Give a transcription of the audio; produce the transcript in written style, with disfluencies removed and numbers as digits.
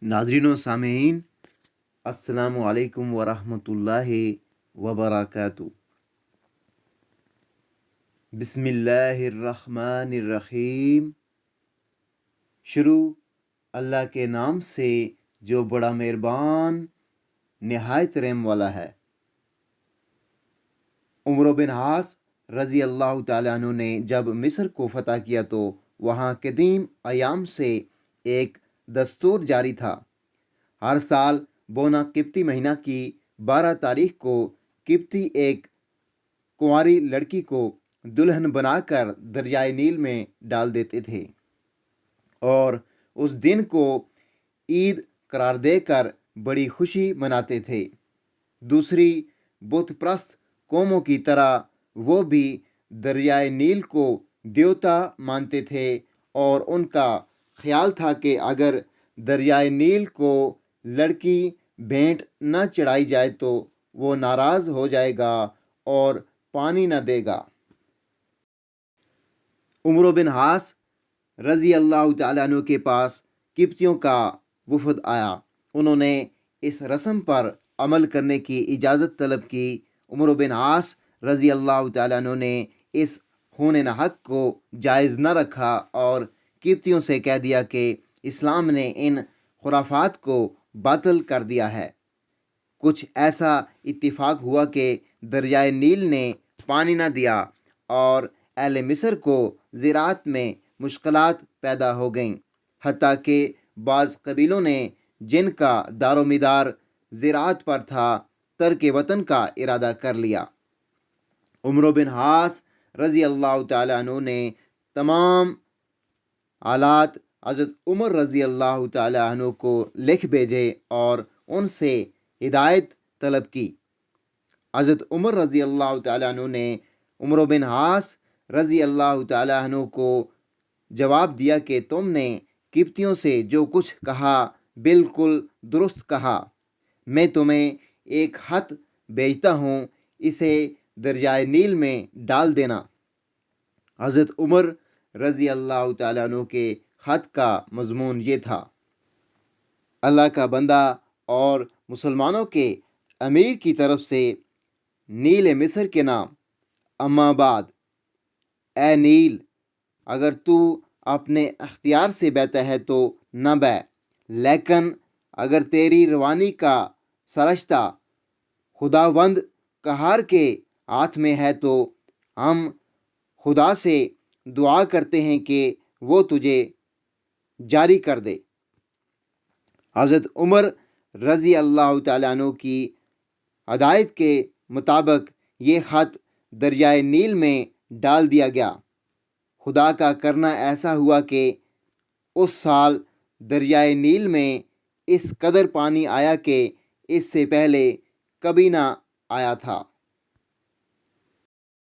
ناظرین و سامعین، السلام علیکم ورحمۃ اللہ وبرکاتہ۔ بسم اللہ الرحمن الرحیم۔ شروع اللہ کے نام سے جو بڑا مہربان نہایت رحم والا ہے۔ عمرو بن عاص رضی اللہ تعالیٰ عنہ نے جب مصر کو فتح کیا تو وہاں قدیم ایام سے ایک دستور جاری تھا۔ ہر سال بونا قبطی مہینہ کی 12 تاریخ کو قبطی ایک کنواری لڑکی کو دلہن بنا کر دریائے نیل میں ڈال دیتے تھے اور اس دن کو عید قرار دے کر بڑی خوشی مناتے تھے۔ دوسری بت پرست قوموں کی طرح وہ بھی دریائے نیل کو دیوتا مانتے تھے اور ان کا خیال تھا کہ اگر دریائے نیل کو لڑکی بھینٹ نہ چڑھائی جائے تو وہ ناراض ہو جائے گا اور پانی نہ دے گا۔ عمرو بن عاص رضی اللہ تعالیٰ عنہ کے پاس قبطیوں کا وفد آیا۔ انہوں نے اس رسم پر عمل کرنے کی اجازت طلب کی۔ عمرو بن عاص رضی اللہ تعالیٰ عنہ نے اس خون ناحق کو جائز نہ رکھا اور قبطیوں سے کہہ دیا کہ اسلام نے ان خرافات کو باطل کر دیا ہے۔ کچھ ایسا اتفاق ہوا کہ دریائے نیل نے پانی نہ دیا اور اہل مصر کو زراعت میں مشکلات پیدا ہو گئیں، حتیٰ کہ بعض قبیلوں نے جن کا دار و مدار زراعت پر تھا ترک وطن کا ارادہ کر لیا۔ عمرو بن عاص رضی اللہ تعالیٰ عنہ نے تمام حالات حضرت عمر رضی اللہ تعالیٰ عنہ کو لکھ بھیجے اور ان سے ہدایت طلب کی۔ حضرت عمر رضی اللہ تعالیٰ عنہ نے عمرو بن عاص رضی اللہ تعالیٰ عنہ کو جواب دیا کہ تم نے قبطیوں سے جو کچھ کہا بالکل درست کہا۔ میں تمہیں ایک خط بھیجتا ہوں، اسے دریائے نیل میں ڈال دینا۔ حضرت عمر رضی اللہ تعالیٰ عنہ کے خط کا مضمون یہ تھا: اللہ کا بندہ اور مسلمانوں کے امیر کی طرف سے نیل مصر کے نام، اما بعد، اے نیل، اگر تو اپنے اختیار سے بہتا ہے تو نہ بہ، لیکن اگر تیری روانی کا سرشتہ خداوند قہار کے ہاتھ میں ہے تو ہم خدا سے دعا کرتے ہیں کہ وہ تجھے جاری کر دے۔ حضرت عمر رضی اللہ تعالیٰ عنہ کی ہدایت کے مطابق یہ خط دریائے نیل میں ڈال دیا گیا۔ خدا کا کرنا ایسا ہوا کہ اس سال دریائے نیل میں اس قدر پانی آیا کہ اس سے پہلے کبھی نہ آیا تھا۔